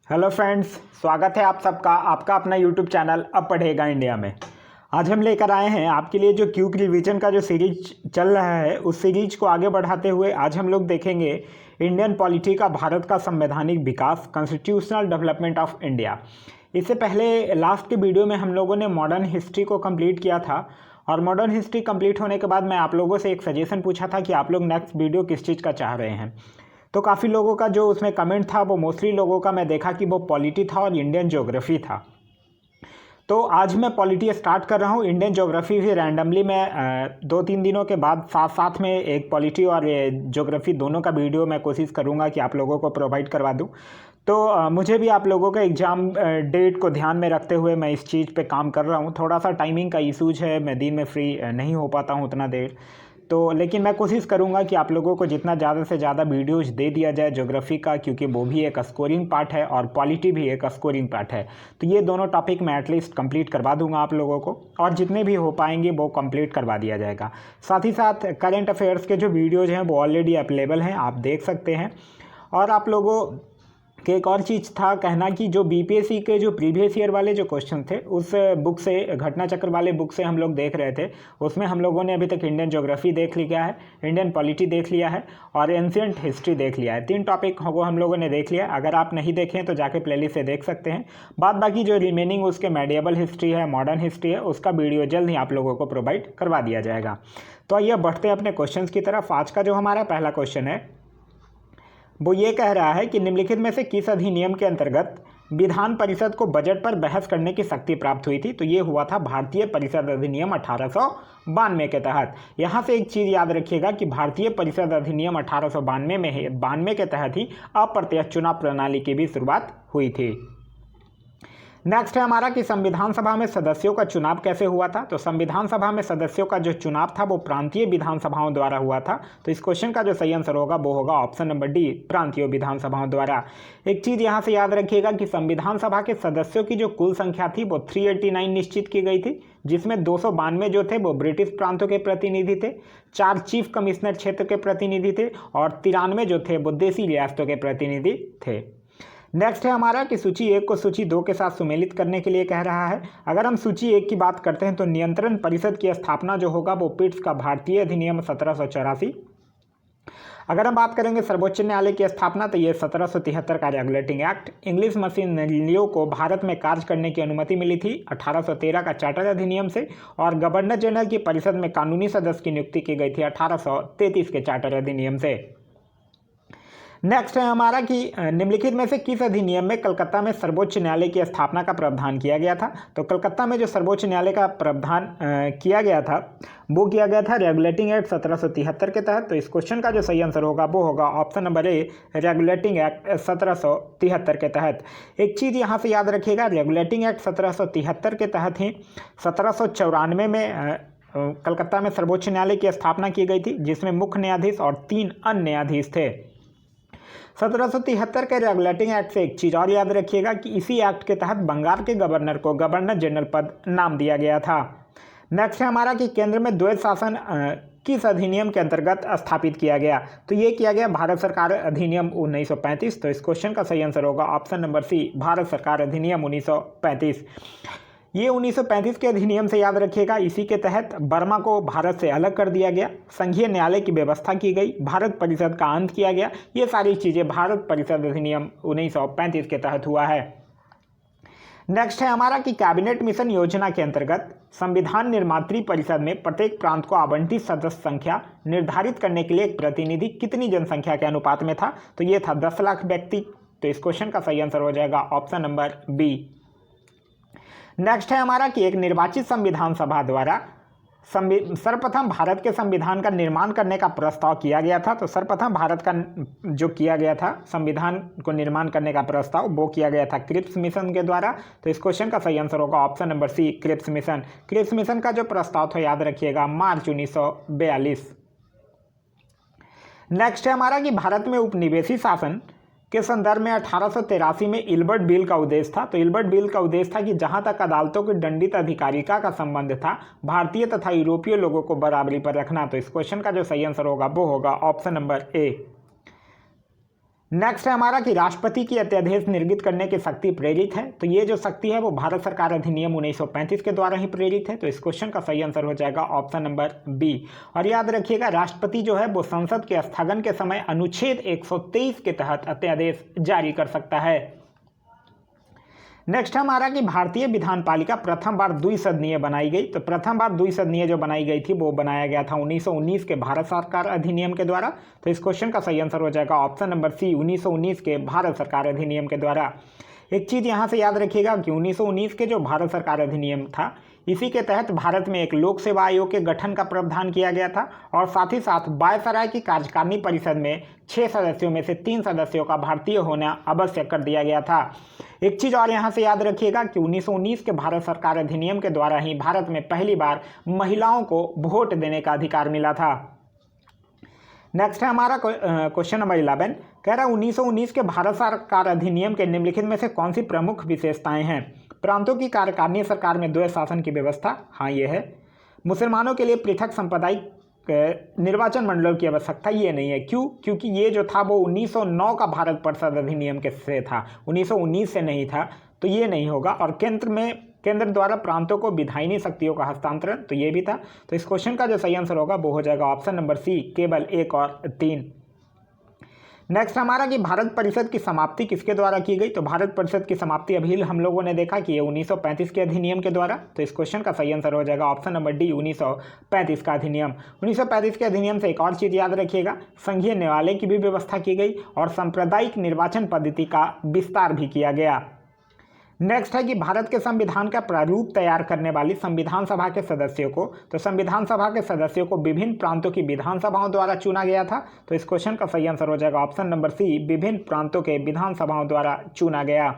Hello friends, स्वागत है आप सबका आपका अपना यूट्यूब चैनल अब पढ़ेगा इंडिया में। आज हम लेकर आए हैं आपके लिए जो क्यूक रिवीजन का जो सीरीज चल रहा है, उस सीरीज को आगे बढ़ाते हुए आज हम लोग देखेंगे इंडियन पॉलिटी का भारत का संवैधानिक विकास, कॉन्स्टिट्यूशनल डेवलपमेंट ऑफ इंडिया। इससे पहले लास्ट के वीडियो में हम लोगों ने मॉडर्न हिस्ट्री को कंप्लीट किया था और मॉडर्न हिस्ट्री कंप्लीट होने के बाद मैं आप लोगों से एक सजेशन पूछा था कि आप लोग नेक्स्ट वीडियो किस चीज़ का चाह रहे हैं। तो काफ़ी लोगों का जो उसमें कमेंट था वो मोस्टली लोगों का मैं देखा कि वो पॉलिटी था और इंडियन ज्योग्राफी था। तो आज मैं पॉलिटी स्टार्ट कर रहा हूँ। इंडियन ज्योग्राफी भी रैंडमली मैं 2-3 दिनों के बाद साथ साथ में एक पॉलिटी और ज्योग्राफी दोनों का वीडियो मैं कोशिश करूँगा कि आप लोगों को प्रोवाइड करवा दूँ। तो मुझे भी आप लोगों का एग्ज़ाम डेट को ध्यान में रखते हुए मैं इस चीज़ पे काम कर रहा हूँ। थोड़ा सा टाइमिंग का इशूज है, मैं दिन में फ्री नहीं हो पाता हूँ उतना देर, तो लेकिन मैं कोशिश करूंगा कि आप लोगों को जितना ज़्यादा से ज़्यादा वीडियोज दे दिया जाए ज्योग्राफी का, क्योंकि वो भी एक स्कोरिंग पार्ट है और पॉलिटी भी एक स्कोरिंग पार्ट है। तो ये दोनों टॉपिक मैं एटलीस्ट कंप्लीट करवा दूंगा आप लोगों को, और जितने भी हो पाएंगे वो कंप्लीट करवा दिया जाएगा। साथ ही साथ करंट अफेयर्स के जो वीडियोज़ हैं वो ऑलरेडी अवेलेबल हैं, आप देख सकते हैं। और आप लोगों कि एक और चीज़ था कहना कि जो बीपीएससी के जो प्रीवियस ईयर वाले जो क्वेश्चन थे उस बुक से, घटना चक्र वाले बुक से हम लोग देख रहे थे, उसमें हम लोगों ने अभी तक इंडियन ज्योग्राफी देख लिया है, इंडियन पॉलिटी देख लिया है और एंशिएंट हिस्ट्री देख लिया है। 3 टॉपिक को हम लोगों ने देख लिया। अगर आप नहीं देखें तो जाके प्लेलिस्ट से देख सकते हैं। बाद बाकी जो रिमेनिंग उसके मेडिएवल हिस्ट्री है, मॉडर्न हिस्ट्री है, उसका वीडियो जल्द ही आप लोगों को प्रोवाइड करवा दिया जाएगा। तो आइए बढ़ते हैं अपने क्वेश्चन की तरफ। आज का जो हमारा पहला क्वेश्चन है वो ये कह रहा है कि निम्नलिखित में से किस अधिनियम के अंतर्गत विधान परिषद को बजट पर बहस करने की शक्ति प्राप्त हुई थी। तो ये हुआ था भारतीय परिषद अधिनियम 1892 के तहत। यहाँ से एक चीज़ याद रखिएगा कि भारतीय परिषद अधिनियम 1892 में है, 92 के तहत ही अप्रत्यक्ष चुनाव प्रणाली की भी शुरुआत हुई थी। नेक्स्ट है हमारा कि संविधान सभा में सदस्यों का चुनाव कैसे हुआ था। तो संविधान सभा में सदस्यों का जो चुनाव था वो प्रांतीय विधानसभाओं द्वारा हुआ था। तो इस क्वेश्चन का जो सही आंसर होगा वो होगा ऑप्शन नंबर डी, प्रांतीय विधानसभाओं द्वारा। एक चीज़ यहाँ से याद रखिएगा कि संविधान सभा के सदस्यों की जो कुल संख्या थी वो 389 निश्चित की गई थी, जिसमें 292 जो थे वो ब्रिटिश प्रांतों के प्रतिनिधि थे, 4 चीफ कमिश्नर क्षेत्र के प्रतिनिधि थे और 93 जो थे वो देसी रियासतों के प्रतिनिधि थे। नेक्स्ट है हमारा कि सूची 1 को सूची 2 के साथ सुमेलित करने के लिए कह रहा है। अगर हम सूची 1 की बात करते हैं तो नियंत्रण परिषद की स्थापना जो होगा वो पिट्स का भारतीय अधिनियम 1784। अगर हम बात करेंगे सर्वोच्च न्यायालय की स्थापना तो ये 1773 का रेगुलेटिंग एक्ट। इंग्लिश मशीनरियों को भारत में कार्य करने की अनुमति मिली थी 1813 का चार्टर अधिनियम से, और गवर्नर जनरल की परिषद में कानूनी सदस्य की नियुक्ति की गई थी 1833 के चार्टर अधिनियम से। नेक्स्ट है हमारा कि निम्नलिखित में से किस अधिनियम में कलकत्ता में सर्वोच्च न्यायालय की स्थापना का प्रावधान किया गया था। तो कलकत्ता में जो सर्वोच्च न्यायालय का प्रावधान किया गया था वो किया गया था रेगुलेटिंग एक्ट 1773 के तहत। तो इस क्वेश्चन का जो सही आंसर होगा वो होगा ऑप्शन नंबर ए, रेगुलेटिंग एक्ट 1773 के तहत। एक चीज़ यहाँ से याद रखिएगा, रेगुलेटिंग एक्ट 1773 के तहत ही 1794 में कलकत्ता में सर्वोच्च न्यायालय की स्थापना की गई थी, जिसमें मुख्य न्यायाधीश और 3 अन्य न्यायाधीश थे। 1773 के रेगुलेटिंग एक्ट से एक चीज़ और याद रखिएगा कि इसी एक्ट के तहत बंगाल के गवर्नर को गवर्नर जनरल पद नाम दिया गया था। नेक्स्ट है हमारा कि केंद्र में द्वैध शासन किस अधिनियम के अंतर्गत स्थापित किया गया। तो ये किया गया भारत सरकार अधिनियम 1935। तो इस क्वेश्चन का सही आंसर होगा ऑप्शन नंबर सी, भारत सरकार अधिनियम 1935। ये 1935 के अधिनियम से याद रखिएगा, इसी के तहत बर्मा को भारत से अलग कर दिया गया, संघीय न्यायालय की व्यवस्था की गई, भारत परिषद का अंत किया गया। ये सारी चीज़ें भारत परिषद अधिनियम 1935 के तहत हुआ है। नेक्स्ट है हमारा कि कैबिनेट मिशन योजना के अंतर्गत संविधान निर्मात्री परिषद में प्रत्येक प्रांत को आवंटित सदस्य संख्या निर्धारित करने के लिए एक प्रतिनिधि कितनी जनसंख्या के अनुपात में था। तो ये था 10 लाख व्यक्ति। तो इस क्वेश्चन का सही आंसर हो जाएगा ऑप्शन नंबर बी। नेक्स्ट है हमारा कि एक निर्वाचित संविधान सभा द्वारा सर्वप्रथम भारत के संविधान का निर्माण करने का प्रस्ताव किया गया था। तो सर्वप्रथम भारत का जो किया गया था संविधान को निर्माण करने का प्रस्ताव वो किया गया था क्रिप्स मिशन के द्वारा। तो इस क्वेश्चन का सही आंसर होगा option number C, Cripps mission. Cripps mission का जो प्रस्ताव था याद रखिएगा मार्च 1942। नेक्स्ट है हमारा कि भारत में उपनिवेशी शासन के संदर्भ में 1883 में इल्बर्ट बिल का उद्देश्य था। तो इल्बर्ट बिल का उद्देश्य था कि जहां तक अदालतों की दंडित अधिकारिता का संबंध था, भारतीय तथा यूरोपीय लोगों को बराबरी पर रखना। तो इस क्वेश्चन का जो सही आंसर होगा वो होगा ऑप्शन नंबर ए। नेक्स्ट है हमारा कि राष्ट्रपति की अध्यादेश निर्गत करने की शक्ति प्रेरित है। तो ये जो शक्ति है वो भारत सरकार अधिनियम 1935 के द्वारा ही प्रेरित है। तो इस क्वेश्चन का सही आंसर हो जाएगा ऑप्शन नंबर बी। और याद रखिएगा, राष्ट्रपति जो है वो संसद के स्थगन के समय अनुच्छेद 123 के तहत अध्यादेश जारी कर सकता है। नेक्स्ट हमारा कि भारतीय विधान पालिका प्रथम बार द्विसदनीय बनाई गई। तो प्रथम बार द्विसदनीय जो बनाई गई थी वो बनाया गया था 1919 के भारत सरकार अधिनियम के द्वारा। तो इस क्वेश्चन का सही आंसर हो जाएगा ऑप्शन नंबर सी, 1919 के भारत सरकार अधिनियम के द्वारा। एक चीज़ यहाँ से याद रखिएगा कि 1919 के जो भारत सरकार अधिनियम था, इसी के तहत भारत में एक लोक सेवा आयोग के गठन का प्रावधान किया गया था और साथ ही साथ वायसराय की कार्यकारिणी परिषद में 6 सदस्यों में से 3 सदस्यों का भारतीय होना आवश्यक कर दिया गया था। एक चीज़ और यहाँ से याद रखिएगा कि 1919 के भारत सरकार अधिनियम के द्वारा ही भारत में पहली बार महिलाओं को वोट देने का अधिकार मिला था। नेक्स्ट है हमारा क्वेश्चन नंबर 11, कह रहा है 1919 के भारत सरकार अधिनियम के निम्नलिखित में से कौन सी प्रमुख विशेषताएं हैं? प्रांतों की कार्यकारिणी सरकार में द्वैध शासन की व्यवस्था, हाँ ये है। मुसलमानों के लिए पृथक सांप्रदायिक निर्वाचन मंडलों की आवश्यकता, ये नहीं है। क्यों? क्योंकि ये जो था वो 1909 का भारत परिषद अधिनियम के से था, 1919 से नहीं था, तो ये नहीं होगा। और केंद्र द्वारा प्रांतों को विधायिनी शक्तियों का हस्तांतरण, तो ये भी था। तो इस क्वेश्चन का जो सही आंसर होगा वो हो जाएगा ऑप्शन नंबर सी, केवल 1 और 3। नेक्स्ट हमारा कि भारत परिषद की समाप्ति किसके द्वारा की गई? तो भारत परिषद की समाप्ति अभी हम लोगों ने देखा कि ये 1935 के अधिनियम के द्वारा। तो इस क्वेश्चन का सही आंसर हो जाएगा ऑप्शन नंबर डी, 1935 का अधिनियम। 1935 के अधिनियम से एक और चीज़ याद रखिएगा, संघीय न्यायालय की भी व्यवस्था की गई और सांप्रदायिक निर्वाचन पद्धति का विस्तार भी किया गया। नेक्स्ट है कि भारत के संविधान का प्रारूप तैयार करने वाली संविधान सभा के सदस्यों को, तो संविधान सभा के सदस्यों को विभिन्न प्रांतों की विधानसभाओं द्वारा चुना गया था। तो इस क्वेश्चन का सही आंसर हो जाएगा ऑप्शन नंबर सी, विभिन्न प्रांतों के विधानसभाओं द्वारा चुना गया।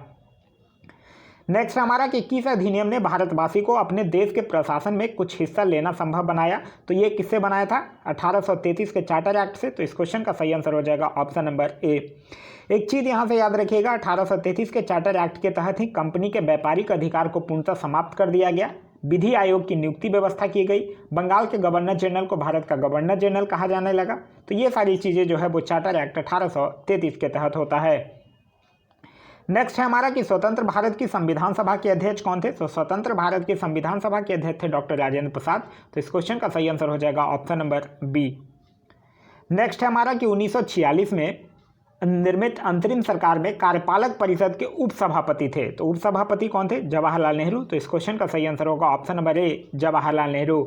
नेक्स्ट हमारा कि किस अधिनियम ने भारतवासी को अपने देश के प्रशासन में कुछ हिस्सा लेना संभव बनाया? तो ये किससे बनाया था? 1833 के चार्टर एक्ट से। तो इस क्वेश्चन का सही आंसर हो जाएगा ऑप्शन नंबर ए। एक चीज़ यहाँ से याद रखिएगा, 1833 के चार्टर एक्ट के तहत ही कंपनी के व्यापारिक अधिकार को पूर्णतः समाप्त कर दिया गया। विधि आयोग की नियुक्ति व्यवस्था की गई। बंगाल के गवर्नर जनरल को भारत का गवर्नर जनरल कहा जाने लगा। तो ये सारी चीज़ें जो है वो चार्टर एक्ट 1833 के तहत होता है। नेक्स्ट है हमारा कि स्वतंत्र भारत की संविधान सभा के अध्यक्ष कौन थे? तो स्वतंत्र भारत की संविधान सभा के अध्यक्ष थे डॉक्टर राजेंद्र प्रसाद। तो इस क्वेश्चन का सही आंसर हो जाएगा ऑप्शन नंबर बी। नेक्स्ट है हमारा कि 1946 में निर्मित अंतरिम सरकार में कार्यपालक परिषद के उपसभापति थे। तो उपसभापति कौन थे? जवाहरलाल नेहरू। तो इस क्वेश्चन का सही आंसर होगा ऑप्शन नंबर ए, जवाहरलाल नेहरू।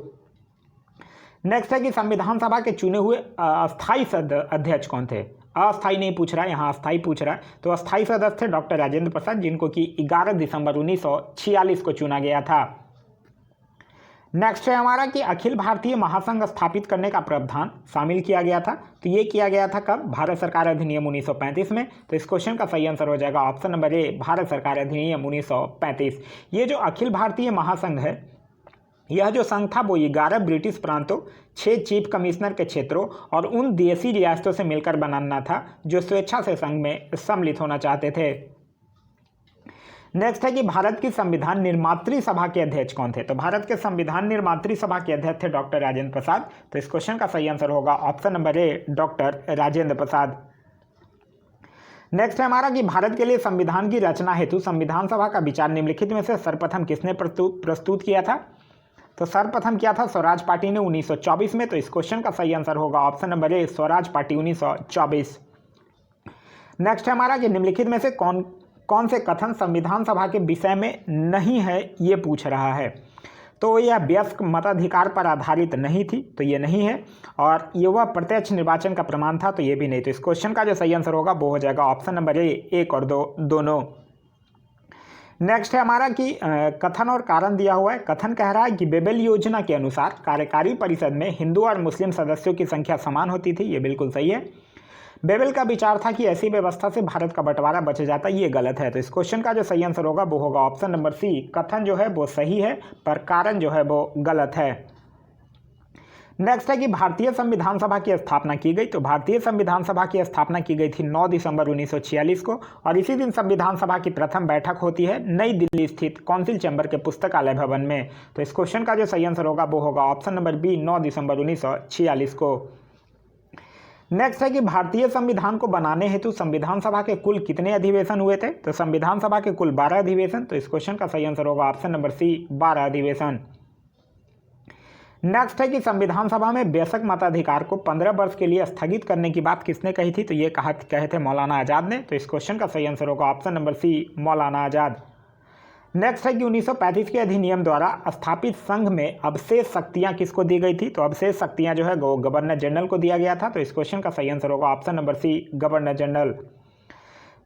नेक्स्ट है कि संविधान सभा के चुने हुए अस्थायी अध्यक्ष कौन थे? अस्थायी नहीं पूछ रहा है, यहाँ अस्थायी पूछ रहा है। तो अस्थायी सदस्य थे डॉक्टर राजेंद्र प्रसाद, जिनको कि 11 दिसंबर 1946 को चुना गया था। नेक्स्ट है हमारा कि अखिल भारतीय महासंघ स्थापित करने का प्रावधान शामिल किया गया था। तो ये किया गया था कब? भारत सरकार अधिनियम 1935 में। तो इस क्वेश्चन का सही आंसर हो जाएगा ऑप्शन नंबर ए, भारत सरकार अधिनियम 1935। ये जो अखिल भारतीय महासंघ है, यह जो संघ था वो 11 ब्रिटिश प्रांतों, 6 चीफ कमिश्नर के क्षेत्रों और उन देशी रियासतों से मिलकर बनाना था जो स्वेच्छा से संघ में सम्मिलित होना चाहते थे। नेक्स्ट है कि भारत की संविधान निर्मात्री सभा के अध्यक्ष कौन थे? तो भारत के संविधान निर्मात्री सभा के अध्यक्ष थे डॉक्टर राजेंद्र प्रसाद। तो इस क्वेश्चन का सही आंसर होगा ऑप्शन नंबर ए, डॉक्टर राजेंद्र प्रसाद। नेक्स्ट है हमारा कि भारत के लिए संविधान की रचना हेतु संविधान सभा का विचार निम्नलिखित में से सर्वप्रथम किसने प्रस्तुत किया था? तो सर्वप्रथम किया था स्वराज पार्टी ने 1924 में। तो इस क्वेश्चन का सही आंसर होगा ऑप्शन नंबर ए, स्वराज पार्टी 1924। नेक्स्ट है हमारा कि निम्नलिखित में से कौन से कथन संविधान सभा के विषय में नहीं है, ये पूछ रहा है। तो यह वयस्क मताधिकार पर आधारित नहीं थी, तो ये नहीं है। और ये वह प्रत्यक्ष निर्वाचन का प्रमाण था, तो ये भी नहीं। तो इस क्वेश्चन का जो सही आंसर होगा वो हो जाएगा ऑप्शन नंबर ए, 1 और 2 दोनों। नेक्स्ट है हमारा कि कथन और कारण दिया हुआ है। कथन कह रहा है कि बेबेल योजना के अनुसार कार्यकारी परिषद में हिंदू और मुस्लिम सदस्यों की संख्या समान होती थी, ये बिल्कुल सही है। बेबेल का विचार था कि ऐसी व्यवस्था से भारत का बंटवारा बच जाता, ये गलत है। तो इस क्वेश्चन का जो सही आंसर होगा वो होगा ऑप्शन नंबर सी, कथन जो है वो सही है पर कारण जो है वो गलत है। नेक्स्ट है कि भारतीय संविधान सभा की स्थापना की गई। तो भारतीय संविधान सभा की स्थापना की गई थी 9 दिसंबर 1946 को और इसी दिन संविधान सभा की प्रथम बैठक होती है नई दिल्ली स्थित काउंसिल चैम्बर के पुस्तकालय भवन में। तो इस क्वेश्चन का जो सही आंसर होगा वो होगा ऑप्शन नंबर बी, 9 दिसंबर 1946 को। नेक्स्ट है कि भारतीय संविधान को बनाने हेतु संविधान सभा के कुल कितने अधिवेशन हुए थे? तो संविधान सभा के कुल 12 अधिवेशन। तो इस क्वेश्चन का सही आंसर होगा ऑप्शन नंबर सी, 12 अधिवेशन। नेक्स्ट है कि संविधान सभा में बेशक मताधिकार को 15 वर्ष के लिए स्थगित करने की बात किसने कही थी? तो ये कहे थे मौलाना आज़ाद ने। तो इस क्वेश्चन का सही आंसर होगा ऑप्शन नंबर सी, मौलाना आज़ाद। नेक्स्ट है कि 1935 के अधिनियम द्वारा स्थापित संघ में अवशेष शक्तियां किसको दी गई थी? तो अवशेष शक्तियां जो है गवर्नर जनरल को दिया गया था। तो इस क्वेश्चन का सही आंसर होगा option number C, governor general.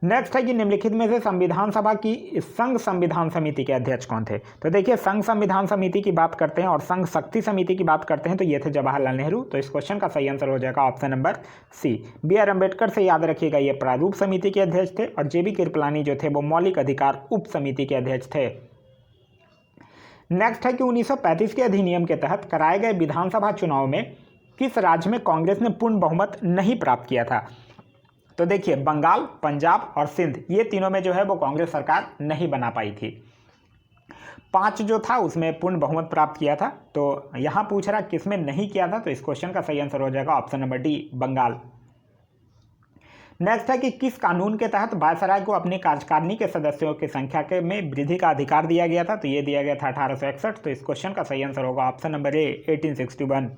Next है कि निम्नलिखित में से संविधान सभा की संघ संविधान समिति के अध्यक्ष कौन थे? तो देखिए, संघ संविधान समिति की बात करते हैं और संघ शक्ति समिति की बात करते हैं तो ये थे जवाहरलाल नेहरू। तो इस क्वेश्चन का सही आंसर हो जाएगा option number C. B R. Ambedkar से याद रखिएगा, ये प्रारूप समिति के अध्यक्ष थे और जे.बी. कृपलानी जो थे वो मौलिक अधिकार उप समिति के अध्यक्ष थे। नेक्स्ट है कि 1935 के अधिनियम के तहत कराए गए विधानसभा चुनाव में किस राज्य में कांग्रेस ने पूर्ण बहुमत नहीं प्राप्त किया था? तो देखिए, बंगाल, पंजाब और सिंध, ये तीनों में जो है वो कांग्रेस सरकार नहीं बना पाई थी। 5 जो था उसमें पूर्ण बहुमत प्राप्त किया था। तो यहाँ पूछ रहा किस में नहीं किया था? तो इस क्वेश्चन का सही आंसर हो जाएगा option number D, Bengal. Next है कि किस कानून के तहत वायसराय को अपनी कार्यकारिणी के सदस्यों की संख्या में वृद्धि का अधिकार दिया गया था? तो ये दिया गया था 1861। तो इस क्वेश्चन का सही आंसर होगा ऑप्शन नंबर ए, 1861।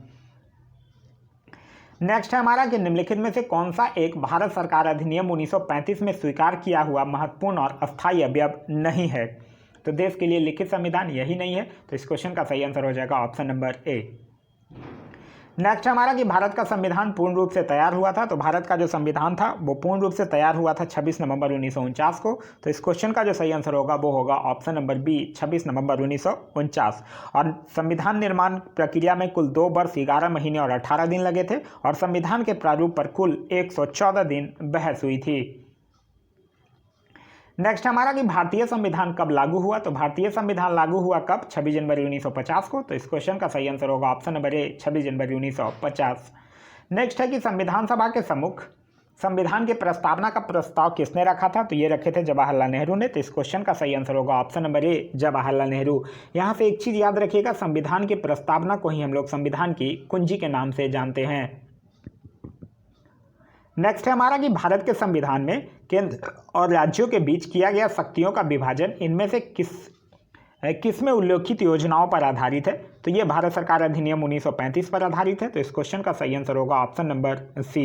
नेक्स्ट है हमारा कि निम्नलिखित में से कौन सा एक भारत सरकार अधिनियम 1935 में स्वीकार किया हुआ महत्वपूर्ण और अस्थायी अवयव नहीं है? तो देश के लिए लिखित संविधान यही नहीं है। तो इस क्वेश्चन का सही आंसर हो जाएगा ऑप्शन नंबर ए। नेक्स्ट हमारा कि भारत का संविधान पूर्ण रूप से तैयार हुआ था। तो भारत का जो संविधान था वो पूर्ण रूप से तैयार हुआ था 26 नवंबर 1949 को। तो इस क्वेश्चन का जो सही आंसर होगा वो होगा ऑप्शन नंबर बी, 26 नवंबर 1949। और संविधान निर्माण प्रक्रिया में कुल 2 वर्ष 11 महीने और 18 दिन लगे थे और संविधान के प्रारूप पर कुल 114 दिन बहस हुई थी। नेक्स्ट हमारा कि भारतीय संविधान कब लागू हुआ? तो भारतीय संविधान लागू हुआ कब? 26 जनवरी 1950 को। तो इस क्वेश्चन का सही आंसर होगा ऑप्शन नंबर ए, 26 जनवरी 1950। नेक्स्ट है कि संविधान सभा के सम्मुख संविधान के प्रस्तावना का प्रस्ताव किसने रखा था? तो ये रखे थे जवाहरलाल नेहरू ने। तो इस क्वेश्चन का सही आंसर होगा ऑप्शन नंबर ए, जवाहरलाल नेहरू। यहाँ से एक चीज़ याद रखिएगा, संविधान की प्रस्तावना को ही हम लोग संविधान की कुंजी के नाम से जानते हैं। नेक्स्ट है हमारा कि भारत के संविधान में केंद्र और राज्यों के बीच किया गया शक्तियों का विभाजन इनमें से किस में उल्लेखित योजनाओं पर आधारित है? तो ये भारत सरकार अधिनियम 1935 पर आधारित है। तो इस क्वेश्चन का सही आंसर होगा ऑप्शन नंबर सी।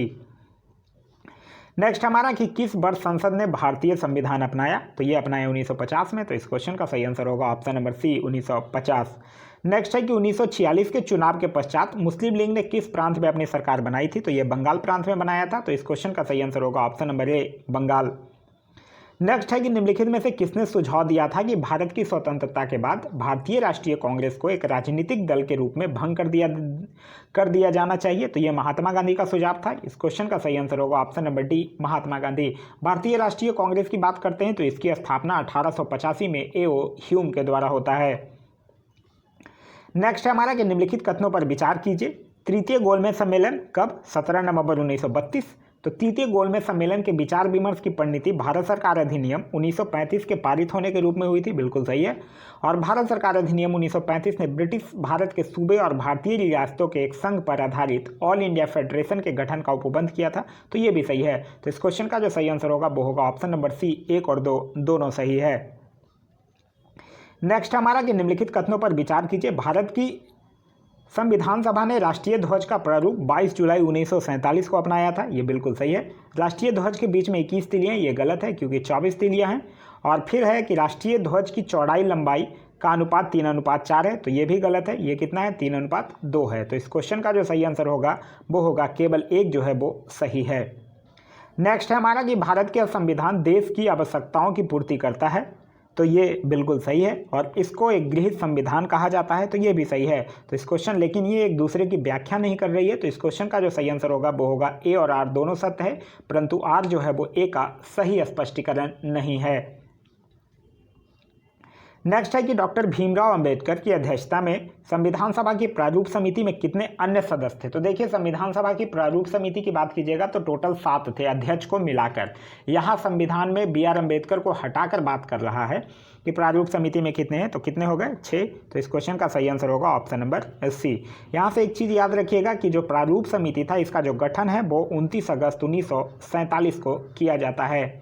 नेक्स्ट हमारा कि किस वर्ष संसद ने भारतीय संविधान अपनाया? तो ये अपनाया 1950 में। तो इस क्वेश्चन का सही आंसर होगा ऑप्शन नंबर सी, 1950। नेक्स्ट है कि 1946 के चुनाव के पश्चात मुस्लिम लीग ने किस प्रांत में अपनी सरकार बनाई थी? तो ये बंगाल प्रांत में बनाया था। तो इस क्वेश्चन का सही आंसर होगा option number A, Bengal. Next है कि निम्नलिखित में से किसने सुझाव दिया था कि भारत की स्वतंत्रता के बाद भारतीय राष्ट्रीय कांग्रेस को एक राजनीतिक दल के रूप में भंग कर दिया जाना चाहिए? तो ये महात्मा गांधी का सुझाव था। इस क्वेश्चन का सही आंसर होगा option number D, Mahatma Gandhi. भारतीय राष्ट्रीय कांग्रेस की बात करते हैं तो इसकी स्थापना 1885 में A.O. ह्यूम के द्वारा होता है। नेक्स्ट है हमारा कि निम्नलिखित कथनों पर विचार कीजिए। तृतीय गोलमेज सम्मेलन कब? 17 नवंबर 1932। तो तृतीय गोलमेज सम्मेलन के विचार विमर्श की परिणति भारत सरकार अधिनियम 1935 के पारित होने के रूप में हुई थी। बिल्कुल सही है। और भारत सरकार अधिनियम 1935 ने ब्रिटिश भारत के सूबे और भारतीय रियासतों के एक संघ पर आधारित ऑल इंडिया फेडरेशन के गठन का उपबंध किया था। तो ये भी सही है। तो इस क्वेश्चन का जो सही आंसर होगा वो होगा ऑप्शन नंबर सी, 1 और 2 दोनों सही है। नेक्स्ट हमारा कि निम्नलिखित कथनों पर विचार कीजिए। भारत की संविधान सभा ने राष्ट्रीय ध्वज का प्रारूप 22 जुलाई 1947 को अपनाया था। ये बिल्कुल सही है। राष्ट्रीय ध्वज के बीच में 21 तीलियाँ, ये गलत है क्योंकि 24 तीलियाँ हैं। और फिर है कि राष्ट्रीय ध्वज की चौड़ाई लंबाई का अनुपात 3:4 है। तो ये भी गलत है। ये कितना है? 3:2 है। तो इस क्वेश्चन का जो सही आंसर होगा वो होगा केवल 1 जो है वो सही है। नेक्स्ट है हमारा कि भारत के संविधान देश की आवश्यकताओं की पूर्ति करता है। तो ये बिल्कुल सही है। और इसको एक गृहीत संविधान कहा जाता है। तो ये भी सही है। तो इस क्वेश्चन, लेकिन ये एक दूसरे की व्याख्या नहीं कर रही है। तो इस क्वेश्चन का जो सही आंसर होगा वो होगा ए और आर दोनों सत्य है, परंतु आर जो है वो ए का सही स्पष्टीकरण नहीं है। नेक्स्ट है कि डॉक्टर भीमराव अंबेडकर की अध्यक्षता में संविधान सभा की प्रारूप समिति में कितने अन्य सदस्य थे। तो देखिए, संविधान सभा की प्रारूप समिति की बात कीजिएगा तो टोटल 7 थे अध्यक्ष को मिलाकर। यहाँ संविधान में बी आर अम्बेडकर को हटाकर बात कर रहा है कि प्रारूप समिति में कितने हैं, तो कितने हो गए 6। तो इस क्वेश्चन का सही आंसर होगा ऑप्शन नंबर सी। यहाँ से एक चीज़ याद रखिएगा कि जो प्रारूप समिति था इसका जो गठन है वो 29 अगस्त 1947 को किया जाता है।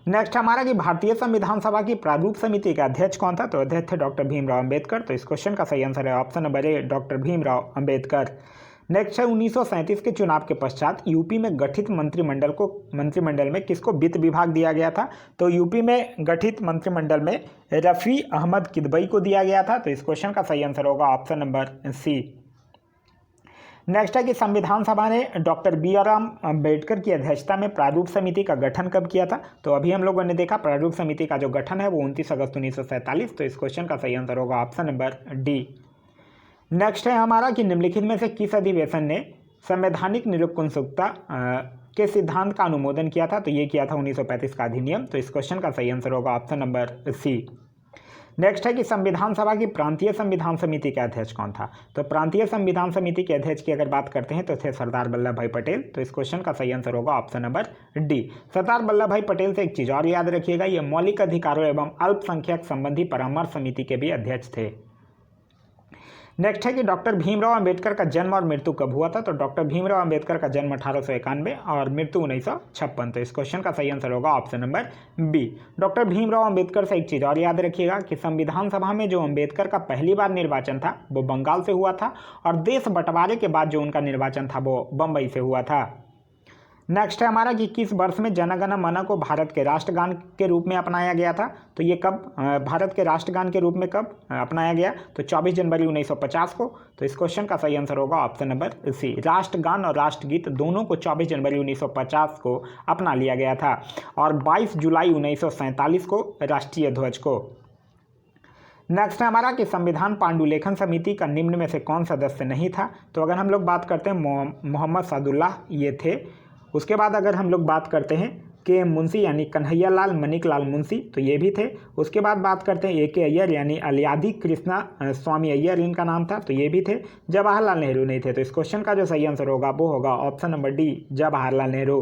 नेक्स्ट हमारा कि भारतीय संविधान सभा की प्रारूप समिति का अध्यक्ष कौन था। तो अध्यक्ष थे डॉक्टर भीमराव अंबेडकर। तो इस क्वेश्चन का सही आंसर है ऑप्शन नंबर ए, डॉक्टर भीमराव अंबेडकर। नेक्स्ट है 1937 के चुनाव के पश्चात यूपी में गठित मंत्रिमंडल में किसको वित्त विभाग दिया गया था। तो यूपी में गठित मंत्रिमंडल में रफ़ी अहमद किदवई को दिया गया था। तो इस क्वेश्चन का सही आंसर होगा ऑप्शन नंबर सी। नेक्स्ट है कि संविधान सभा ने डॉक्टर बी आर अम्बेडकर की अध्यक्षता में प्रारूप समिति का गठन कब किया था। तो अभी हम लोगों ने देखा प्रारूप समिति का जो गठन है वो 29 अगस्त 1947। तो इस क्वेश्चन का सही आंसर होगा ऑप्शन नंबर डी। नेक्स्ट है हमारा कि निम्नलिखित में से किस अधिवेशन ने संवैधानिक निरंकुशता के सिद्धांत का अनुमोदन किया था। तो ये किया था 1935 का अधिनियम। तो इस क्वेश्चन का सही आंसर होगा ऑप्शन नंबर सी। नेक्स्ट है कि संविधान सभा की प्रांतीय संविधान समिति के अध्यक्ष कौन था। तो प्रांतीय संविधान समिति के अध्यक्ष की अगर बात करते हैं तो थे सरदार वल्लभ भाई पटेल। तो इस क्वेश्चन का सही आंसर होगा option number D. Sardar Vallabh भाई पटेल से एक चीज़ और याद रखिएगा, ये मौलिक अधिकारों एवं अल्पसंख्यक संबंधी परामर्श समिति के भी अध्यक्ष थे। नेक्स्ट है कि डॉक्टर भीमराव अंबेडकर का जन्म और मृत्यु कब हुआ था। तो डॉक्टर भीमराव अंबेडकर का जन्म 1891 और मृत्यु 1956। तो इस क्वेश्चन का सही आंसर होगा option number B. Doctor Bhimrao Ambedkar से एक चीज़ और याद रखिएगा कि संविधान सभा में जो अंबेडकर का पहली बार निर्वाचन था वो बंगाल से हुआ था और देश बंटवारे के बाद जो उनका निर्वाचन था वो बम्बई से हुआ था। नेक्स्ट है हमारा कि किस वर्ष में जन गण मन को भारत के राष्ट्रगान के रूप में अपनाया गया था। तो ये कब भारत के राष्ट्रगान के रूप में कब अपनाया गया। तो 24 जनवरी 1950 को। तो इस क्वेश्चन का सही आंसर होगा ऑप्शन नंबर सी। राष्ट्रगान और राष्ट्रगीत दोनों को 24 जनवरी 1950 को अपना लिया गया था और 22 जुलाई 1947 को राष्ट्रीय ध्वज को। नेक्स्ट है हमारा कि संविधान पांडुलेखन समिति का निम्न में से कौन सदस्य नहीं था। तो अगर हम लोग बात करते हैं मोहम्मद सादुल्लाह ये थे। उसके बाद अगर हम लोग बात करते हैं के मुंशी यानी कन्हैया लाल मणिकलाल मुंशी, तो ये भी थे। उसके बाद बात करते हैं ए अय्यर यानी अलियादी कृष्णा स्वामी अय्यर इनका नाम था, तो ये भी थे। जवाहरलाल नेहरू नहीं थे। तो इस क्वेश्चन का जो सही आंसर होगा वो होगा option number D, Jawaharlal Nehru.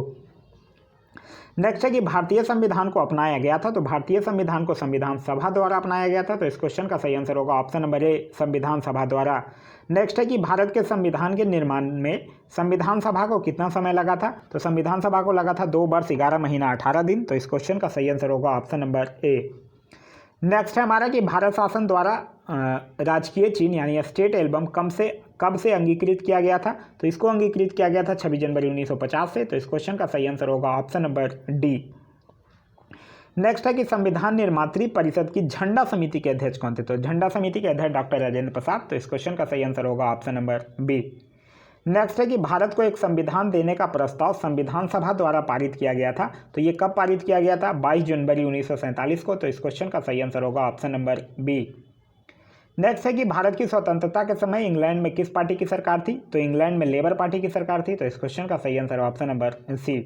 Next है कि भारतीय संविधान को अपनाया गया था। तो भारतीय संविधान को संविधान सभा द्वारा अपनाया गया था। तो इस क्वेश्चन का सही आंसर होगा ऑप्शन नंबर ए, संविधान सभा द्वारा। नेक्स्ट है कि भारत के संविधान के निर्माण में संविधान सभा को कितना समय लगा था। तो संविधान सभा को लगा था 2 वर्ष 11 महीना 18 दिन। तो इस क्वेश्चन का सही आंसर होगा ऑप्शन नंबर ए। नेक्स्ट है हमारा कि भारत शासन द्वारा राजकीय चिन्ह यानी स्टेट एल्बम कब से अंगीकृत किया गया था। तो इसको अंगीकृत किया गया था 26 जनवरी 1950 से। तो इस क्वेश्चन का सही आंसर होगा ऑप्शन नंबर डी। नेक्स्ट है कि संविधान निर्मात्री परिषद की झंडा समिति के अध्यक्ष कौन थे। तो झंडा समिति के अध्यक्ष डॉक्टर राजेंद्र प्रसाद। तो इस क्वेश्चन का सही आंसर होगा ऑप्शन नंबर बी। नेक्स्ट है कि भारत को एक संविधान देने का प्रस्ताव संविधान सभा द्वारा पारित किया गया था। तो ये कब पारित किया गया था, 22 जनवरी 1947 को। तो इस क्वेश्चन का सही आंसर होगा ऑप्शन नंबर बी। नेक्स्ट है कि भारत की स्वतंत्रता के समय इंग्लैंड में किस पार्टी की सरकार थी। तो इंग्लैंड में लेबर पार्टी की सरकार थी। तो इस क्वेश्चन का सही answer option number C.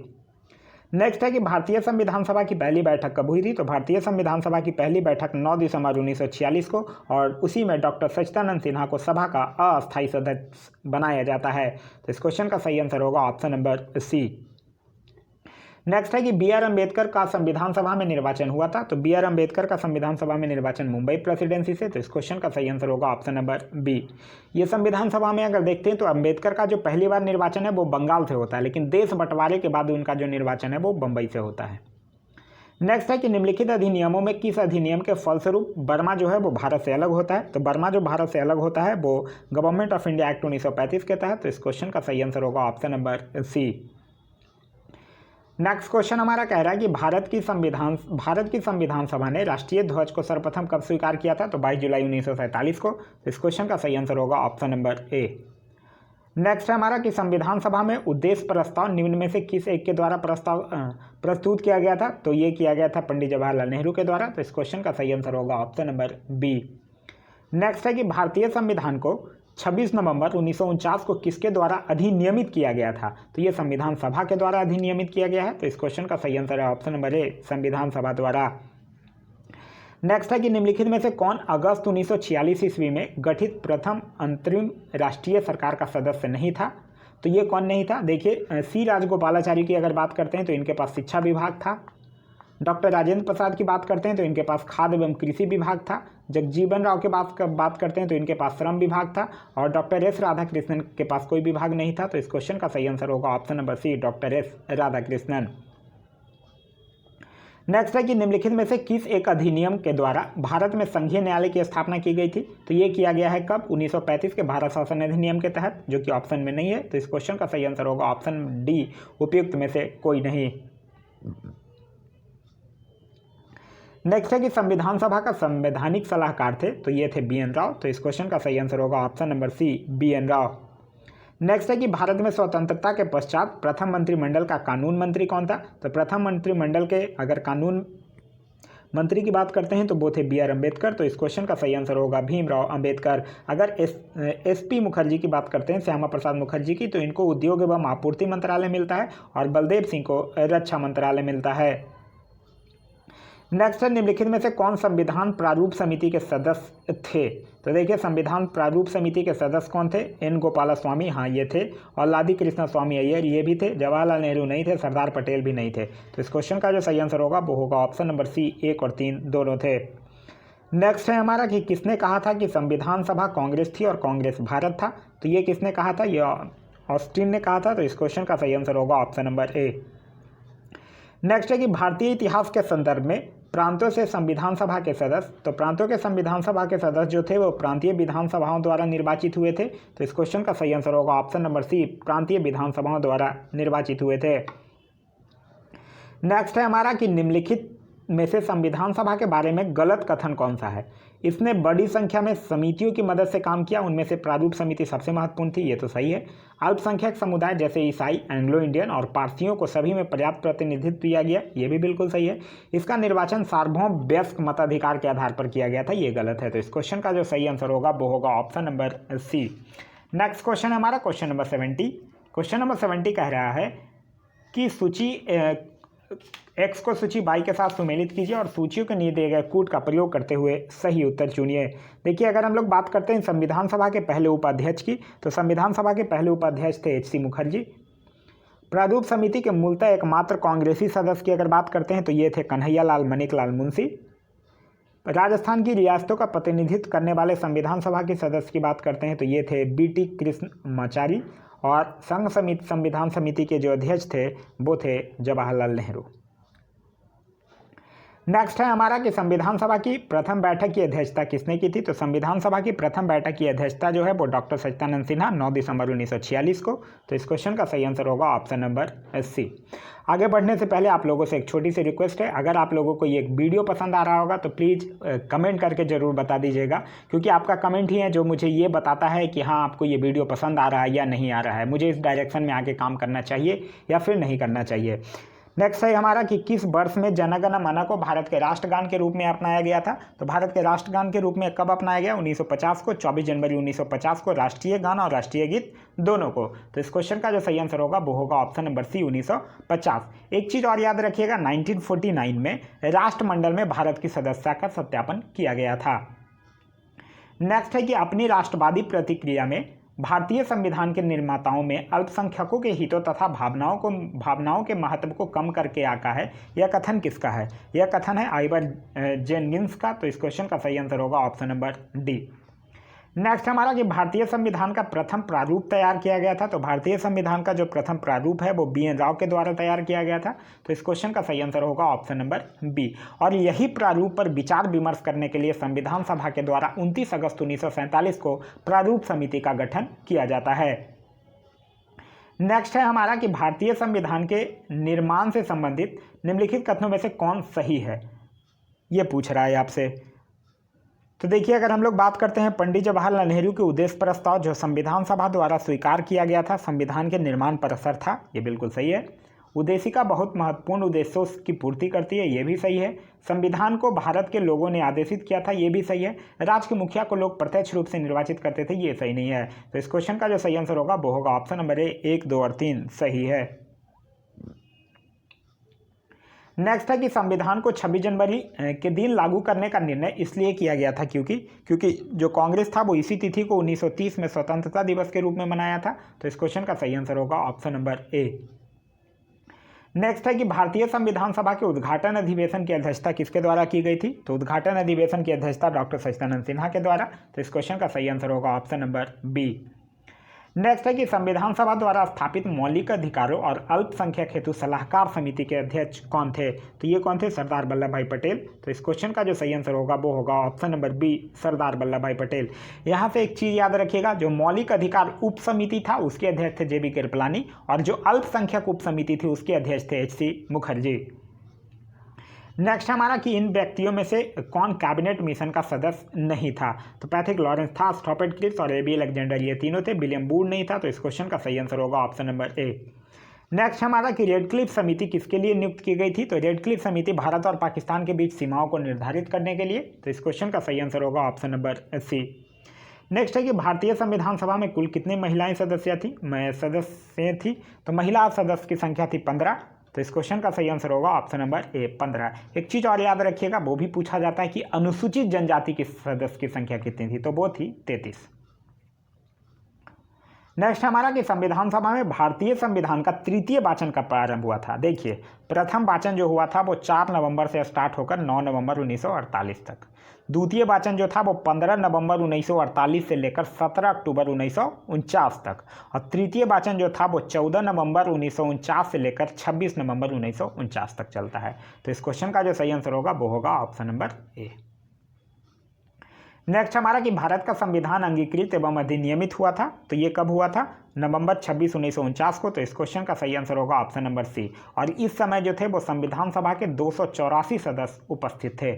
Next है कि भारतीय संविधान सभा की पहली बैठक कब हुई थी। तो भारतीय संविधान सभा की पहली बैठक 9 दिसंबर 1946 को और उसी में डॉक्टर सच्चिदानंद सिन्हा को सभा का अस्थायी सदस्य बनाया जाता है। तो इस क्वेश्चन का सही आंसर होगा ऑप्शन नंबर सी। नेक्स्ट है कि बी आर अम्बेडकर का संविधान सभा में निर्वाचन हुआ था। तो बी आर अम्बेडकर का संविधान सभा में निर्वाचन मुंबई प्रेसिडेंसी से। तो इस क्वेश्चन का सही आंसर होगा ऑप्शन नंबर बी। ये संविधान सभा में अगर देखते हैं तो अम्बेडकर का जो पहली बार निर्वाचन है वो बंगाल से होता है, लेकिन देश बंटवारे के बाद उनका जो निर्वाचन है वो बम्बई से होता है। नेक्स्ट है कि निम्नलिखित अधिनियमों में किस अधिनियम के फलस्वरूप बर्मा जो है वो भारत से अलग होता है। तो बर्मा जो भारत से अलग होता है वो गवर्नमेंट ऑफ इंडिया एक्ट 1935 के तहत। तो इस क्वेश्चन का सही आंसर होगा option number C. Next question हमारा कह रहा है कि भारत की संविधान सभा ने राष्ट्रीय ध्वज को सर्वप्रथम कब स्वीकार किया था। तो 22 जुलाई 1947 को। इस क्वेश्चन का सही आंसर होगा ऑप्शन नंबर ए। नेक्स्ट है हमारा कि संविधान सभा में उद्देश्य प्रस्ताव निम्न में से किस एक के द्वारा प्रस्तुत किया गया था। तो ये किया गया था पंडित जवाहरलाल नेहरू के द्वारा। तो इस क्वेश्चन का सही आंसर होगा ऑप्शन नंबर बी। नेक्स्ट है कि भारतीय संविधान को 26 नवंबर 1949 को किसके द्वारा अधिनियमित किया गया था। तो ये संविधान सभा के द्वारा अधिनियमित किया गया है। तो इस क्वेश्चन का सही आंसर है ऑप्शन नंबर ए, संविधान सभा द्वारा। नेक्स्ट है कि निम्नलिखित में से कौन अगस्त 1946 ईस्वी में गठित प्रथम अंतरिम राष्ट्रीय सरकार का सदस्य नहीं था? तो ये कौन नहीं था? देखिए, सी राजगोपालाचारी की अगर बात करते हैं तो इनके पास शिक्षा विभाग था। डॉक्टर राजेंद्र प्रसाद की बात करते हैं तो इनके पास खाद्य एवं कृषि विभाग था। जगजीवन राव के बात करते हैं तो इनके पास श्रम विभाग था। और डॉक्टर एस राधाकृष्णन के पास कोई विभाग नहीं था। तो इस क्वेश्चन का सही आंसर होगा option number C, doctor S Radhakrishnan. Next है कि निम्नलिखित में से किस एक अधिनियम के द्वारा भारत में संघीय न्यायालय की स्थापना की गई थी? तो ये किया गया है कब? 1935 के भारत शासन अधिनियम के तहत, जो कि ऑप्शन में नहीं है। तो इस क्वेश्चन का सही आंसर होगा ऑप्शन डी, उपयुक्त में से कोई नहीं। नेक्स्ट है कि संविधान सभा का संवैधानिक सलाहकार थे, तो ये थे BN राव। तो इस क्वेश्चन का सही आंसर होगा option number C, BN Rao. Next है कि भारत में स्वतंत्रता के पश्चात प्रथम मंत्रिमंडल का कानून मंत्री कौन था? तो प्रथम मंत्रिमंडल के अगर कानून मंत्री की बात करते हैं तो वो थे BR अम्बेडकर। तो इस क्वेश्चन का सही आंसर होगा भीमराव अम्बेडकर। अगर SP मुखर्जी की बात करते हैं, श्यामा प्रसाद मुखर्जी की, तो इनको उद्योग एवं आपूर्ति मंत्रालय मिलता है और बलदेव सिंह को रक्षा मंत्रालय मिलता है। नेक्स्ट है, निम्नलिखित में से कौन संविधान प्रारूप समिति के सदस्य थे? तो देखिए, संविधान प्रारूप समिति के सदस्य कौन थे? N गोपालास्वामी, हाँ ये थे। और लादी कृष्ण स्वामी अय्यर, ये भी थे। जवाहरलाल नेहरू नहीं थे, सरदार पटेल भी नहीं थे। तो इस क्वेश्चन का जो सही आंसर होगा वो होगा ऑप्शन नंबर सी, 1 और 3 दोनों थे। नेक्स्ट है हमारा कि किसने कहा था कि संविधान सभा कांग्रेस थी और कांग्रेस भारत था? तो ये किसने कहा था? ये ऑस्टिन ने कहा था। तो इस क्वेश्चन का सही आंसर होगा ऑप्शन नंबर ए। नेक्स्ट है कि भारतीय इतिहास के संदर्भ में प्रांतों से संविधान सभा के सदस्य, तो प्रांतों के संविधान सभा के सदस्य जो थे वो प्रांतीय विधानसभाओं द्वारा निर्वाचित हुए थे। तो इस क्वेश्चन का सही आंसर होगा ऑप्शन नंबर सी, प्रांतीय विधानसभाओं द्वारा निर्वाचित हुए थे। नेक्स्ट है हमारा कि निम्नलिखित में से संविधान सभा के बारे में गलत कथन कौन सा है? इसने बड़ी संख्या में समितियों की मदद से काम किया, उनमें से प्रारूप समिति सबसे महत्वपूर्ण थी, ये तो सही है। अल्पसंख्यक समुदाय जैसे ईसाई, एंग्लो इंडियन और पारसियों को सभी में पर्याप्त प्रतिनिधित्व दिया गया, ये भी बिल्कुल सही है। इसका निर्वाचन सार्वभौम वयस्क मताधिकार के आधार पर किया गया था, ये गलत है। तो इस क्वेश्चन का जो सही आंसर होगा वो होगा option number C. Next question है हमारा क्वेश्चन नंबर 70। क्वेश्चन नंबर 70 कह रहा है कि सूची X को सूची Y के साथ सुमेलित कीजिए और सूचियों के लिए दिए गए कूट का प्रयोग करते हुए सही उत्तर चुनिए। देखिए, अगर हम लोग बात करते हैं संविधान सभा के पहले उपाध्यक्ष की, तो संविधान सभा के पहले उपाध्यक्ष थे HC मुखर्जी। प्रारूप समिति के मूलतः एकमात्र कांग्रेसी सदस्य की अगर बात करते हैं तो ये थे कन्हैयालाल मणिकलाल मुंशी। राजस्थान की रियासतों का प्रतिनिधित्व करने वाले संविधान सभा के सदस्य की बात करते हैं तो ये थे BT कृष्णमाचारी। और संविधान समिति के जो अध्यक्ष थे वो थे जवाहरलाल नेहरू। नेक्स्ट है हमारा कि संविधान सभा की प्रथम बैठक की अध्यक्षता किसने की थी? तो संविधान सभा की प्रथम बैठक की अध्यक्षता जो है वो डॉक्टर सच्चिदानंद सिन्हा, 9 दिसंबर 1946 को। तो इस क्वेश्चन का सही आंसर होगा ऑप्शन नंबर सी। आगे बढ़ने से पहले आप लोगों से एक छोटी सी रिक्वेस्ट है, अगर आप लोगों को ये वीडियो पसंद आ रहा होगा तो प्लीज़ कमेंट करके ज़रूर बता दीजिएगा, क्योंकि आपका कमेंट ही है जो मुझे ये बताता है कि हाँ आपको ये वीडियो पसंद आ रहा है या नहीं आ रहा है, मुझे इस डायरेक्शन में आगे काम करना चाहिए या फिर नहीं करना चाहिए। नेक्स्ट है हमारा कि किस वर्ष में जन गण मन को भारत के राष्ट्रगान के रूप में अपनाया गया था? तो भारत के राष्ट्रगान के रूप में कब अपनाया गया? 1950 को, 24 जनवरी 1950 को, राष्ट्रीय गान और राष्ट्रीय गीत दोनों को। तो इस क्वेश्चन का जो सही आंसर होगा वो होगा ऑप्शन नंबर सी, 1950। एक चीज़ और याद रखिएगा, 1949 में राष्ट्रमंडल में भारत की सदस्यता का सत्यापन किया गया था। नेक्स्ट है कि अपनी राष्ट्रवादी प्रतिक्रिया में भारतीय संविधान के निर्माताओं में अल्पसंख्यकों के हितों तथा भावनाओं के महत्व को कम करके आका है, यह कथन किसका है? यह कथन है आइवर जेनकिंस का। तो इस क्वेश्चन का सही आंसर होगा ऑप्शन नंबर डी। नेक्स्ट हमारा कि भारतीय संविधान का प्रथम प्रारूप तैयार किया गया था। तो भारतीय संविधान का जो प्रथम प्रारूप है वो BN राव के द्वारा तैयार किया गया था। तो इस क्वेश्चन का सही आंसर होगा ऑप्शन नंबर बी। और यही प्रारूप पर विचार विमर्श करने के लिए संविधान सभा के द्वारा 29 अगस्त 1947 को प्रारूप समिति का गठन किया जाता है। नेक्स्ट है हमारा कि भारतीय संविधान के निर्माण से संबंधित निम्नलिखित कथनों में से कौन सही है, ये पूछ रहा है आपसे। तो देखिए, अगर हम लोग बात करते हैं पंडित जवाहरलाल नेहरू के उद्देश्य प्रस्ताव जो संविधान सभा द्वारा स्वीकार किया गया था, संविधान के निर्माण पर असर था, ये बिल्कुल सही है। उद्देशिका बहुत महत्वपूर्ण उद्देश्यों की पूर्ति करती है, ये भी सही है। संविधान को भारत के लोगों ने आदेशित किया था, ये भी सही है। राज्य के मुखिया को लोग प्रत्यक्ष रूप से निर्वाचित करते थे, ये सही नहीं है। तो इस क्वेश्चन का जो सही आंसर होगा वो होगा ऑप्शन नंबर ए, 1, 2 और 3 सही है। नेक्स्ट है कि संविधान को 26 जनवरी के दिन लागू करने का निर्णय इसलिए किया गया था क्योंकि जो कांग्रेस था वो इसी तिथि को 1930 में स्वतंत्रता दिवस के रूप में मनाया था। तो इस क्वेश्चन का सही आंसर होगा ऑप्शन नंबर ए। नेक्स्ट है कि भारतीय संविधान सभा के उद्घाटन अधिवेशन की अध्यक्षता किसके द्वारा की गई थी? तो उद्घाटन अधिवेशन की अध्यक्षता डॉक्टर सच्चिदानंद सिन्हा के द्वारा। तो इस क्वेश्चन का सही आंसर होगा ऑप्शन नंबर बी। नेक्स्ट है कि संविधान सभा द्वारा स्थापित मौलिक अधिकारों और अल्पसंख्यक हेतु सलाहकार समिति के अध्यक्ष कौन थे? तो ये कौन थे? सरदार वल्लभ भाई पटेल। तो इस क्वेश्चन का जो सही आंसर होगा वो होगा option number B, Sardar Vallabh भाई पटेल। यहाँ से एक चीज़ याद रखिएगा, जो मौलिक अधिकार उप समिति था उसके अध्यक्ष थे JB कृपलानी, और जो अल्पसंख्यक उप समिति थी उसके अध्यक्ष थे HC मुखर्जी। नेक्स्ट हमारा कि इन व्यक्तियों में से कौन कैबिनेट मिशन का सदस्य नहीं था? तो पैट्रिक लॉरेंस था, स्टॉपेट क्लिप्स और AB अलेक्जेंडर ये तीनों थे। विलियम वुड नहीं था। तो इस क्वेश्चन का सही आंसर होगा ऑप्शन नंबर ए। नेक्स्ट हमारा कि रेडक्लिफ समिति किसके लिए नियुक्त की गई थी? तो रेडक्लिफ समिति भारत और पाकिस्तान के बीच सीमाओं को निर्धारित करने के लिए। तो इस क्वेश्चन का सही आंसर होगा ऑप्शन नंबर सी। नेक्स्ट है कि भारतीय संविधान सभा में कुल कितने महिलाएं सदस्य थी? तो महिला सदस्य की संख्या थी 15। तो इस क्वेश्चन का सही आंसर होगा ऑप्शन नंबर ए, 15। एक चीज़ और याद रखिएगा, वो भी पूछा जाता है कि अनुसूचित जनजाति की सदस्य की संख्या कितनी थी? तो वो थी 33। नेक्स्ट हमारा कि संविधान सभा में भारतीय संविधान का तृतीय वाचन कब प्रारंभ हुआ था? देखिए, प्रथम वाचन जो हुआ था वो 4 नवंबर से स्टार्ट होकर 9 नवंबर 1948 तक। द्वितीय वाचन जो था वो 15 नवंबर 1948 से लेकर 17 अक्टूबर 1949 तक, और तृतीय वाचन जो था वो 14 नवंबर 1949 से लेकर 26 नवंबर 1949 तक चलता है। तो इस क्वेश्चन का जो सही आंसर होगा वो होगा ऑप्शन नंबर ए। नेक्स्ट हमारा कि भारत का संविधान अंगीकृत एवं अधिनियमित हुआ था, तो ये कब हुआ था? नवंबर 26, 1949 को। तो इस क्वेश्चन का सही आंसर होगा ऑप्शन नंबर सी। और इस समय जो थे वो संविधान सभा के 284 सदस्य उपस्थित थे।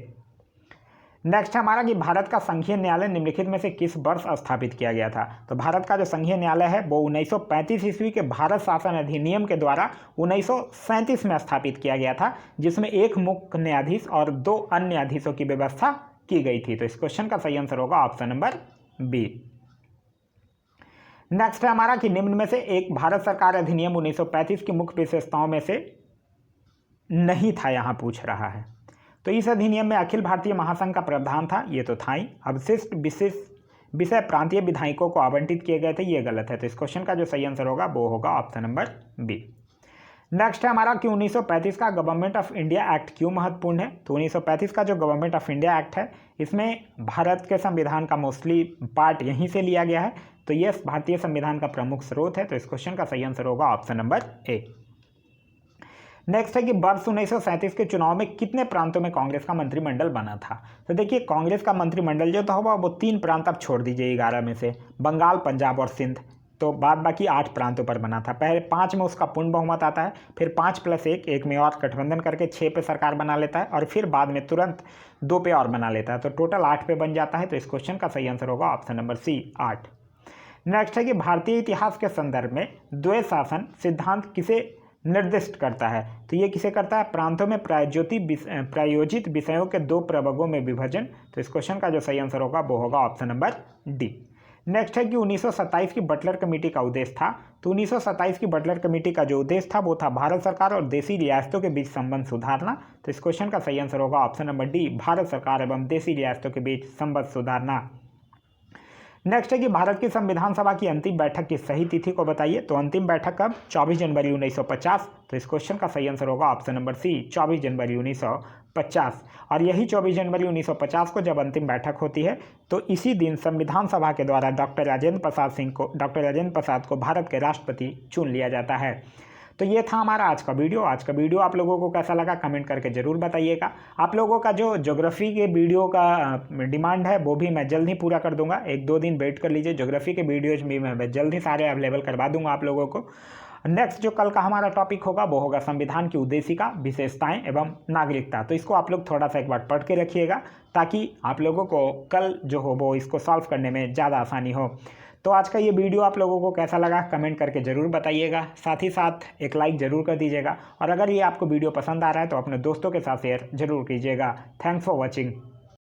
नेक्स्ट हमारा कि भारत का संघीय न्यायालय निम्नलिखित में से किस वर्ष स्थापित किया गया था? तो भारत का जो संघीय न्यायालय है वो 1935 ईस्वी के भारत शासन अधिनियम के द्वारा 1937 में स्थापित किया गया था, जिसमें एक मुख्य न्यायाधीश और 2 अन्य न्यायाधीशों की व्यवस्था की गई थी। तो इस क्वेश्चन का सही आंसर होगा ऑप्शन नंबर बी। नेक्स्ट है हमारा कि निम्न में से एक भारत सरकार अधिनियम 1935 की मुख्य विशेषताओं में से नहीं था, यहां पूछ रहा है। तो इस अधिनियम में अखिल भारतीय महासंघ का प्रावधान था, ये तो था ही। अवशिष्ट विषय प्रांतीय विधायकों को आवंटित किए गए थे, ये गलत है। तो इस क्वेश्चन का जो सही आंसर होगा वो होगा ऑप्शन नंबर बी। नेक्स्ट है हमारा कि 1935 का गवर्नमेंट ऑफ इंडिया एक्ट क्यों महत्वपूर्ण है? तो 1935 का जो गवर्नमेंट ऑफ इंडिया एक्ट है, इसमें भारत के संविधान का मोस्टली पार्ट यहीं से लिया गया है, तो ये भारतीय संविधान का प्रमुख स्रोत है। तो इस क्वेश्चन का सही आंसर होगा ऑप्शन नंबर ए। नेक्स्ट है कि वर्ष 1937 के चुनाव में कितने प्रांतों में कांग्रेस का मंत्रिमंडल बना था? तो देखिए, कांग्रेस का मंत्रिमंडल जो था वो 3 प्रांत अब छोड़ दीजिए 11 में से, बंगाल, पंजाब और सिंध। तो बाद बाकी 8 प्रांतों पर बना था। पहले 5 में उसका पूर्ण बहुमत आता है, फिर 5 + 1, 1 में और गठबंधन करके 6 पे सरकार बना लेता है, और फिर बाद में तुरंत 2 पे और बना लेता है। तो टोटल 8 पे बन जाता है। तो इस क्वेश्चन का सही आंसर होगा ऑप्शन नंबर सी, 8। नेक्स्ट है कि भारतीय इतिहास के संदर्भ में द्वैध शासन सिद्धांत किसे निर्दिष्ट करता है? तो ये किसे करता है? प्रांतों में प्रायोजित विषयों के 2 प्रवर्गों में विभाजन। तो इस क्वेश्चन का जो सही आंसर होगा वो होगा ऑप्शन नंबर डी। नेक्स्ट है कि 1927 की बटलर कमेटी का उद्देश्य था। तो 1927 की बटलर कमेटी का जो उद्देश्य था वो था भारत सरकार और देसी रियासतों के बीच संबंध सुधारना। तो इस क्वेश्चन का सही आंसर होगा ऑप्शन नंबर डी, भारत सरकार एवं देसी रियासतों के बीच संबंध सुधारना। नेक्स्ट है कि भारत की संविधान सभा की अंतिम बैठक की सही तिथि को बताइए। तो अंतिम बैठक कब? 24 जनवरी 1950। तो इस क्वेश्चन का सही आंसर होगा ऑप्शन नंबर सी, 24 जनवरी 1950। और यही 24 जनवरी 1950 को जब अंतिम बैठक होती है, तो इसी दिन संविधान सभा के द्वारा डॉक्टर राजेंद्र प्रसाद को भारत के राष्ट्रपति चुन लिया जाता है। तो ये था हमारा आज का वीडियो। आप लोगों को कैसा लगा कमेंट करके ज़रूर बताइएगा। आप लोगों का जो ज्योग्राफी के वीडियो का डिमांड है वो भी मैं जल्द ही पूरा कर दूंगा। 1-2 दिन वेट कर लीजिए, ज्योग्राफी के वीडियोज भी मैं जल्द ही सारे अवेलेबल करवा दूंगा आप लोगों को। नेक्स्ट जो कल का हमारा टॉपिक होगा वो होगा संविधान की उद्देशिका, विशेषताएं एवं नागरिकता। तो इसको आप लोग थोड़ा सा एक बार पढ़ के रखिएगा, ताकि आप लोगों को कल जो हो वो इसको सॉल्व करने में ज़्यादा आसानी हो। तो आज का ये वीडियो आप लोगों को कैसा लगा कमेंट करके ज़रूर बताइएगा। साथ ही साथ एक लाइक ज़रूर कर दीजिएगा, और अगर ये आपको वीडियो पसंद आ रहा है तो अपने दोस्तों के साथ शेयर ज़रूर कीजिएगा। Thanks for watching.